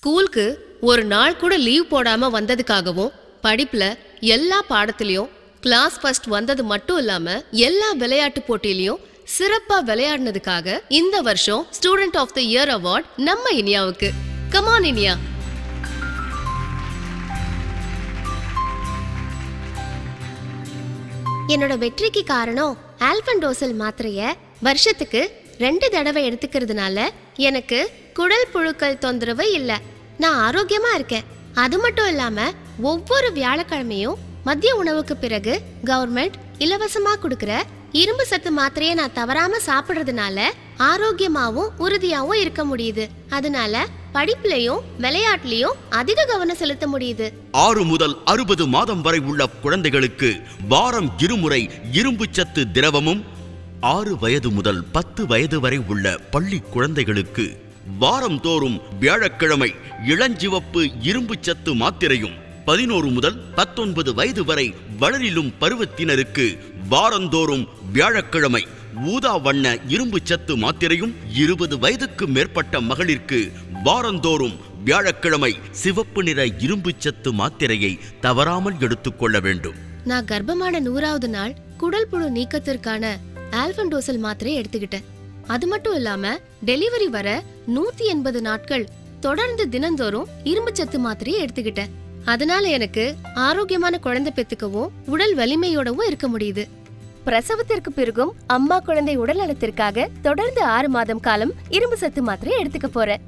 ஸ்கூலுக்கு ஒரு நாள் கூட லீவ் போடாம வந்ததுக்காகவும் படிப்புல எல்லா பாடத்திலையும் கிளாஸ் ஃபர்ஸ்ட் வந்தது மட்டும் இல்லாம எல்லா விளையாட்டு போட்டியிலையும் சிறப்பா விளையாடினதுக்காக இந்த வருஷம் student of the year award நம்ம இனியாவுக்கு. Come on Iniya. என்னோட வெற்றிக்கு காரணம் ஆல்பண்டோசல் மாத்திரைய வருஷத்துக்கு 2 தடவை எடுத்துக்கிறதுனால எனக்கு குடல் புழுக்கள் தொந்தரவு இல்லை. நான் ஆரோக்கியமா இருக்கேன். அது மட்டும் இல்லாம ஒவ்வொரு வியாழக்கிழமையும் மதிய உணவுக்கு பிறகு கவர்மெண்ட் இலவசமா கொடுக்கிற இரும்பு சத்து மாத்திரையை நான் தவறாம சாப்பிடுறதுனால ஆரோக்கியமாவும் உறுதியாவும் இருக்க முடியுது. அதனால படிப்புலயும் விளையாட்டுலயும் அதிக கவனம் செலுத்த முடியுது. 6 முதல் 60 மாதம் வரை உள்ள குழந்தைகளுக்கு வாரம் 2 முறை இரும்பு சத்து திரவமும், 6 வயது முதல் 10 வயது வரை உள்ள பள்ளி குழந்தைகளுக்கு வாரம் தோறும் வியாழக்கிழமை இளஞ்சிவப்பு இரும்பு சத்து மாத்திரையும், 11 முதல் 19 வயது வரை வளரிலும் பருவத்தினருக்கு வாரந்தோறும் வியாழக்கிழமை ஊதா வண்ண இரும்பு சத்து மாத்திரையும், 20 வயதுக்கு மேற்பட்ட மகளிருக்கு வாரந்தோறும் வியாழக்கிழமை சிவப்பு நிற இரும்பு சத்து மாத்திரையை தவறாமல் எடுத்துக்கொள்ள வேண்டும். நான் கர்ப்பமான 100வது நாள் குடல் புழு நீக்கத்திற்கான ஆல்பண்டோசல் மாத்திரை எடுத்துக்கிட்டேன். அது மட்டும் இல்லாம டெலிவரி வர 180 நாட்கள் தொடர்ந்து தினந்தோறும் இரும்பு சத்து மாத்திரையை எடுத்துக்கிட்டேன். அதனால எனக்கு ஆரோக்கியமான குழந்தை பெத்துக்கவும் உடல் வலிமையோடவும் இருக்க முடியுது. பிரசவத்திற்கு பிறகும் அம்மா குழந்தை உடல் நலத்திற்காக தொடர்ந்து 6 மாதம் காலம் இரும்பு சத்து மாத்திரை எடுத்துக்க போறேன்.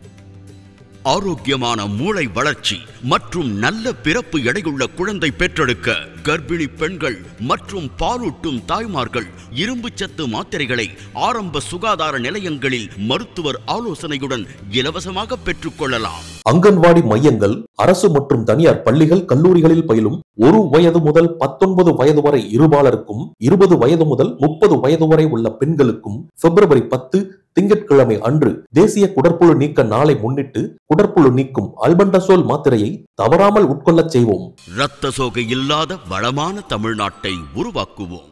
ஆரோக்கியமான மூளை வளர்ச்சி மற்றும் நல்ல பிறப்பு எடையுள்ள குழந்தை பெற்றெடுக்க கர்ப்பிணி பெண்கள் மற்றும் பாலூட்டும் தாய்மார்கள் இரும்பு சத்து மாத்திரைகளை ஆரம்ப சுகாதார நிலையங்களில் மருத்துவர் ஆலோசனையுடன் இலவசமாக பெற்றுக்கொள்ளலாம். அங்கன்வாடி மையங்கள் அரசு மற்றும் தனியார் பள்ளிகள் கல்லூரிகளில் பயிலும் 1 வயது முதல் 19 வயது வரை இருபாலருக்கும் 20 வயது முதல் 30 வயது வரை உள்ள பெண்களுக்கும் பிப்ரவரி 10 திங்கட்கிழமை அன்று தேசிய குடற்புழு நீக்க நாளை முன்னிட்டு குடற்புழு நீக்கும் ஆல்பண்டசோல் மாத்திரையை தவறாமல் உட்கொள்ளச் செய்வோம். இரத்த சோகை இல்லாத வளமான தமிழ்நாட்டை உருவாக்குவோம்.